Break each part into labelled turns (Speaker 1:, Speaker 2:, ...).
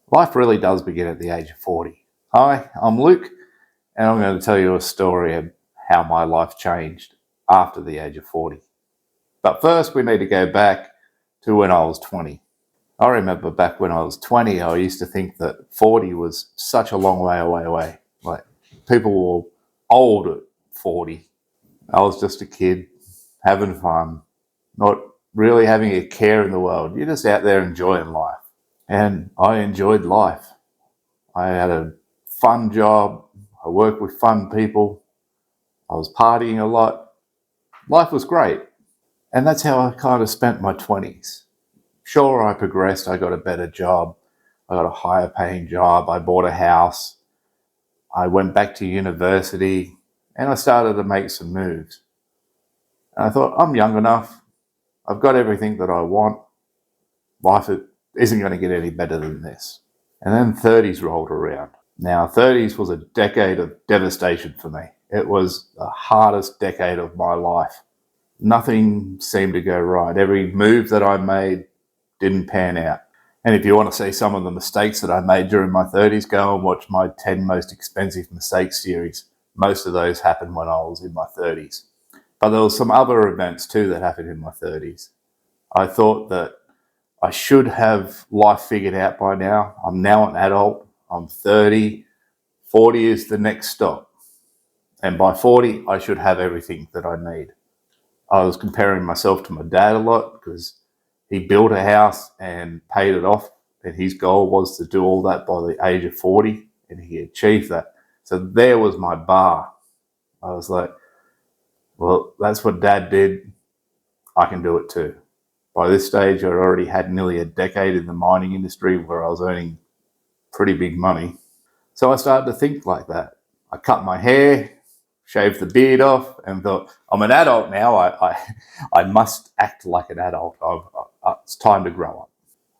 Speaker 1: Life really does begin at the age of 40. Hi, I'm Luke, and I'm going to tell you a story of how my life changed after the age of 40. But first, we need to go back to when I was 20. I remember back when I was 20, I used to think that 40 was such a long way away. Like, people were old at 40. I was just a kid having fun, not really having a care in the world. You're just out there enjoying life. And I enjoyed life. I had a fun job. I worked with fun people. I was partying a lot. Life was great. And that's how I kind of spent my 20s. Sure, I progressed. I got a better job. I got a higher paying job. I bought a house. I went back to university and I started to make some moves. And I thought, I'm young enough. I've got everything that I want. Life isn't going to get any better than this. And then 30s rolled around. Now, 30s was a decade of devastation for me. It was the hardest decade of my life. Nothing seemed to go right. Every move that I made didn't pan out. And if you want to see some of the mistakes that I made during my 30s, go and watch my 10 most expensive mistakes series. Most of those happened when I was in my 30s. But there were some other events too that happened in my 30s. I thought that I should have life figured out by now. I'm now an adult. I'm 30. 40 is the next stop. And by 40, I should have everything that I need. I was comparing myself to my dad a lot because he built a house and paid it off. And his goal was to do all that by the age of 40. And he achieved that. So there was my bar. I was like, well, that's what dad did. I can do it too. By this stage, I'd already had nearly a decade in the mining industry where I was earning pretty big money. So I started to think like that. I cut my hair, shaved the beard off, and thought, I'm an adult now. I must act like an adult. It's time to grow up.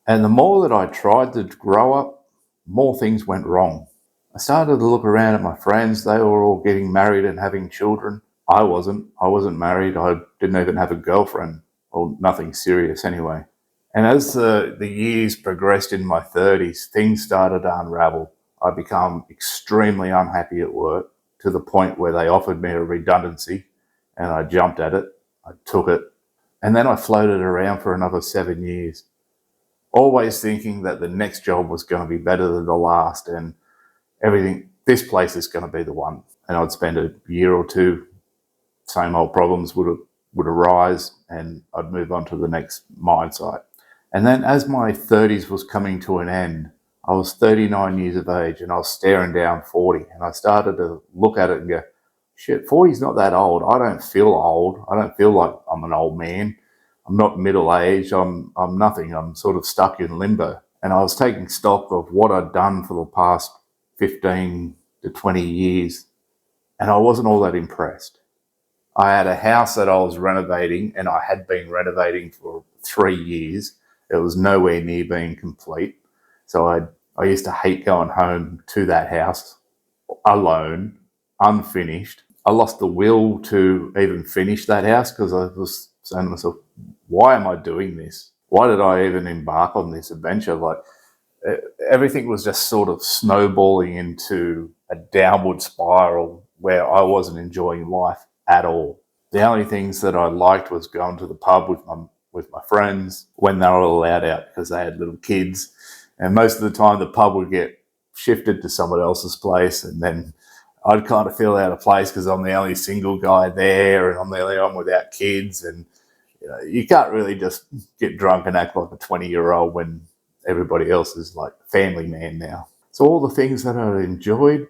Speaker 1: And the more that I tried to grow up, more things went wrong. I started to look around at my friends. They were all getting married and having children. I wasn't. I wasn't married. I didn't even have a girlfriend, or nothing serious anyway. And as the years progressed in my 30s, things started to unravel. I became extremely unhappy at work to the point where they offered me a redundancy and I jumped at it. I took it. And then I floated around for another 7 years, always thinking that the next job was going to be better than the last and everything. This place is going to be the one. And I'd spend a year or two, same old problems would arise and I'd move on to the next mine site. And then as my 30s was coming to an end, I was 39 years of age and I was staring down 40 and I started to look at it and go, shit, 40 is not that old. I don't feel old. I don't feel like I'm an old man. I'm not middle-aged. I'm nothing. I'm sort of stuck in limbo. And I was taking stock of what I'd done for the past 15 to 20 years and I wasn't all that impressed. I had a house that I was renovating and I had been renovating for 3 years. It was nowhere near being complete. So I used to hate going home to that house alone, unfinished. I lost the will to even finish that house because I was saying to myself, why am I doing this? Why did I even embark on this adventure? Like, everything was just sort of snowballing into a downward spiral where I wasn't enjoying life at all. The only things that I liked was going to the pub with my friends when they were allowed out because they had little kids. And most of the time the pub would get shifted to someone else's place and then I'd kind of feel out of place because I'm the only single guy there and I'm the only one without kids. And you can't really just get drunk and act like a 20-year-old when everybody else is like family man now. So all the things that I enjoyed,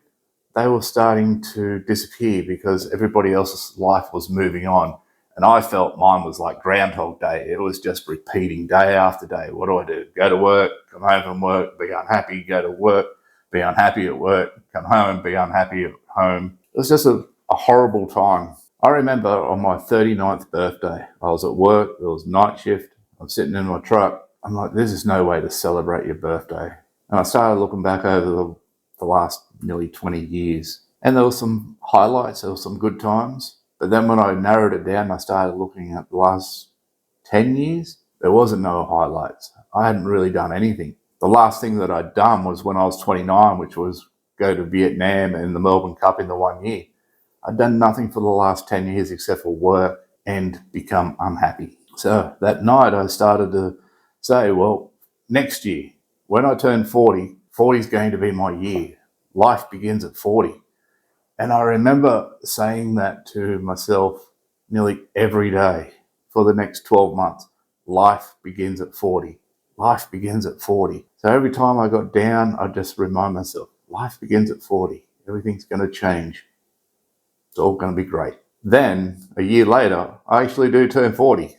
Speaker 1: they were starting to disappear because everybody else's life was moving on. And I felt mine was like Groundhog Day. It was just repeating day after day. What do? Go to work, come home from work, be unhappy, go to work, be unhappy at work, come home, be unhappy at home. It was just a horrible time. I remember on my 39th birthday, I was at work, it was night shift, I'm sitting in my truck. I'm like, this is no way to celebrate your birthday. And I started looking back over the last nearly 20 years. And there were some highlights, there were some good times. But then when I narrowed it down, I started looking at the last 10 years. There wasn't no highlights. I hadn't really done anything. The last thing that I'd done was when I was 29, which was go to Vietnam and the Melbourne Cup in the 1 year. I'd done nothing for the last 10 years except for work and become unhappy. So that night I started to say, well, next year, when I turn 40, 40 is going to be my year. Life begins at 40. And I remember saying that to myself nearly every day for the next 12 months. Life begins at 40. Life begins at 40. So every time I got down, I'd just remind myself, life begins at 40. Everything's going to change. It's all going to be great. Then, a year later, I actually do turn 40.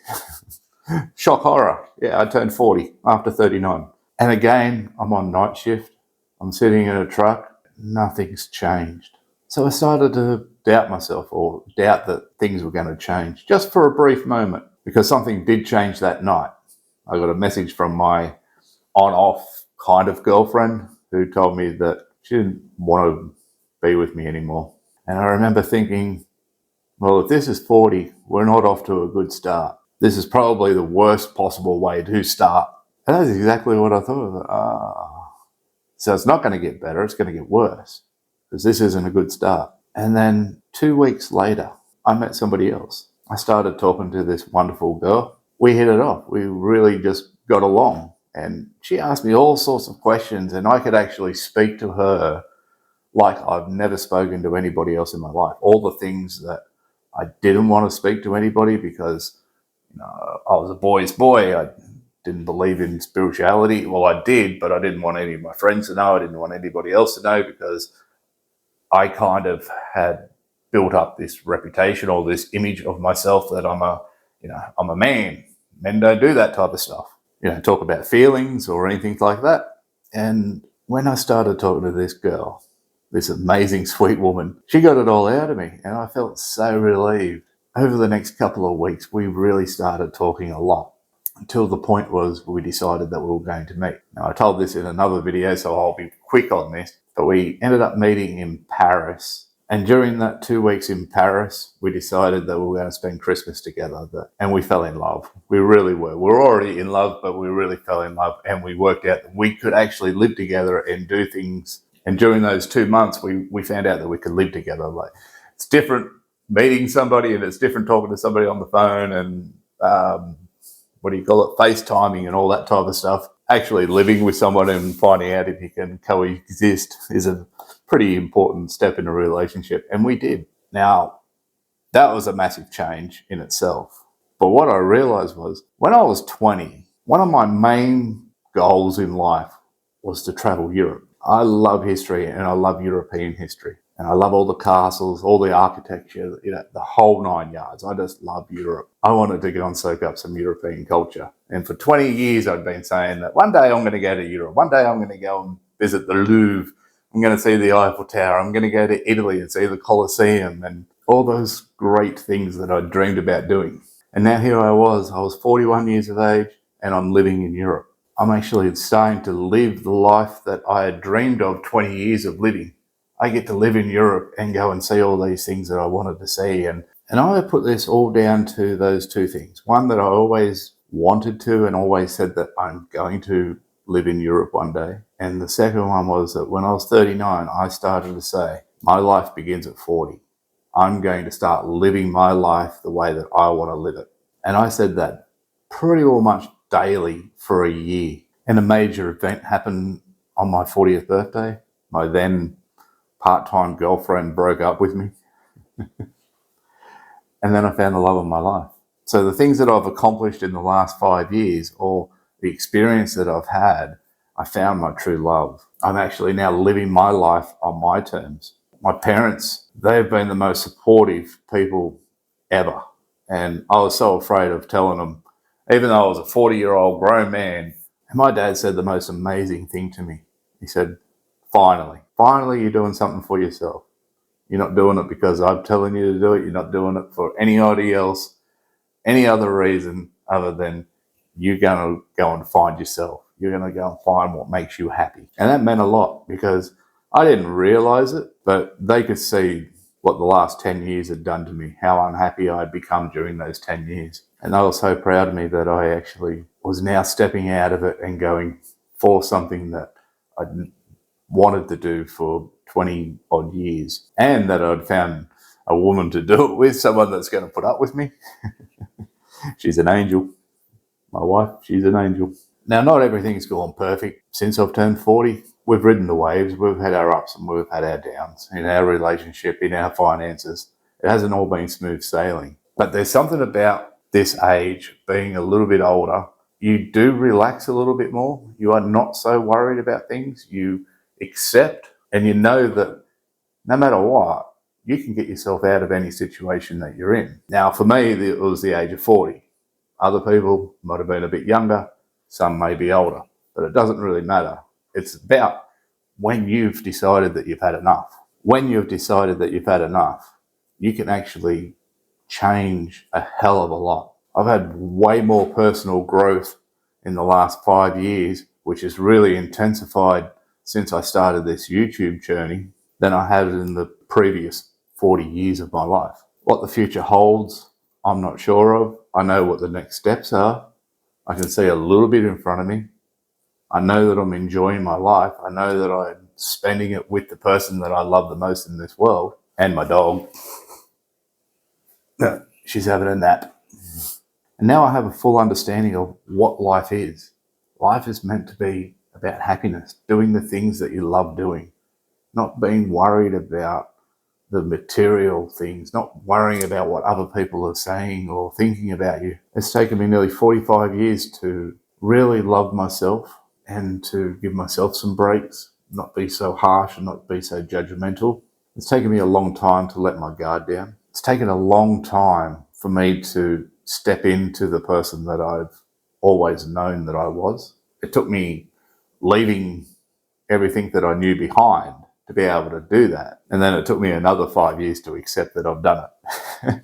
Speaker 1: Shock horror. Yeah, I turned 40 after 39. And again, I'm on night shift. I'm sitting in a truck. Nothing's changed. So I started to doubt myself, or doubt that things were going to change, just for a brief moment, because something did change that night. I got a message from my on-off kind of girlfriend who told me that she didn't want to be with me anymore. And I remember thinking, well, if this is 40, we're not off to a good start. This is probably the worst possible way to start. And that's exactly what I thought. So it's not going to get better, it's going to get worse, because this isn't a good start. And then 2 weeks later, I met somebody else. I started talking to this wonderful girl. We hit it off. We really just got along. And she asked me all sorts of questions, and I could actually speak to her like I've never spoken to anybody else in my life. All the things that I didn't want to speak to anybody because, I was a boy's boy. I didn't believe in spirituality. Well, I did, but I didn't want any of my friends to know. I didn't want anybody else to know, because I kind of had built up this reputation or this image of myself that I'm a man. Men don't do that type of stuff. Talk about feelings or anything like that. And when I started talking to this girl, this amazing, sweet woman, she got it all out of me, and I felt so relieved. Over the next couple of weeks, we really started talking a lot, until the point was we decided that we were going to meet. Now, I told this in another video, so I'll be quick on this, but we ended up meeting in Paris. And during that 2 weeks in Paris, we decided that we were going to spend Christmas together. And we fell in love. We really were. We were already in love, but we really fell in love. And we worked out that we could actually live together and do things. And during those 2 months, we found out that we could live together. Like, it's different meeting somebody, and it's different talking to somebody on the phone, and FaceTiming and all that type of stuff. Actually living with someone and finding out if you can coexist is a pretty important step in a relationship. And we did. Now, that was a massive change in itself. But what I realized was, when I was 20, one of my main goals in life was to travel Europe. I love history, and I love European history. And I love all the castles, all the architecture, the whole 9 yards. I just love Europe. I wanted to go and soak up some European culture. And for 20 years, I'd been saying that one day I'm going to go to Europe. One day I'm going to go and visit the Louvre. I'm going to see the Eiffel Tower. I'm going to go to Italy and see the Colosseum and all those great things that I dreamed about doing. And now here I was 41 years of age, and I'm living in Europe. I'm actually starting to live the life that I had dreamed of 20 years of living. I get to live in Europe and go and see all these things that I wanted to see. And I put this all down to those two things. One, that I always wanted to and always said that I'm going to live in Europe one day. And the second one was that when I was 39, I started to say, my life begins at 40. I'm going to start living my life the way that I want to live it. And I said that pretty well much daily for a year. And a major event happened on my 40th birthday. My then part-time girlfriend broke up with me. And then I found the love of my life. So the things that I've accomplished in the last 5 years, or the experience that I've had, I found my true love. I'm actually now living my life on my terms. My parents, they've been the most supportive people ever. And I was so afraid of telling them, even though I was a 40-year-old grown man. And my dad said the most amazing thing to me. He said, finally you're doing something for yourself. You're not doing it because I'm telling you to do it. You're not doing it for anybody else, any other reason other than you're going to go and find yourself. You're going to go and find what makes you happy. And that meant a lot, because I didn't realize it, but they could see what the last 10 years had done to me, how unhappy I'd become during those 10 years. And they were so proud of me that I actually was now stepping out of it and going for something that I wanted to do for 20 odd years, and that I'd found a woman to do it with, someone that's going to put up with me. She's an angel. My wife, she's an angel. Now, not everything's gone perfect since I've turned 40. We've ridden the waves. We've had our ups and we've had our downs in our relationship, in our finances. It hasn't all been smooth sailing. But there's something about this age, being a little bit older, you do relax a little bit more. You are not so worried about things. You accept, and you know that no matter what, you can get yourself out of any situation that you're in. Now, for me, it was the age of 40. Other people might have been a bit younger. Some may be older, but it doesn't really matter. It's about when you've decided that you've had enough. When you've decided that you've had enough, you can actually change a hell of a lot. I've had way more personal growth in the last 5 years, which has really intensified since I started this YouTube journey, than I had in the previous 40 years of my life. What the future holds, I'm not sure of. I know what the next steps are. I can see a little bit in front of me. I know that I'm enjoying my life. I know that I'm spending it with the person that I love the most in this world, and my dog. No, she's having a nap. And now I have a full understanding of what life is. Life is meant to be about happiness, doing the things that you love doing, not being worried about the material things, not worrying about what other people are saying or thinking about you. It's taken me nearly 45 years to really love myself and to give myself some breaks, not be so harsh and not be so judgmental. It's taken me a long time to let my guard down. It's taken a long time for me to step into the person that I've always known that I was. It took me leaving everything that I knew behind to be able to do that. And then it took me another 5 years to accept that I've done it.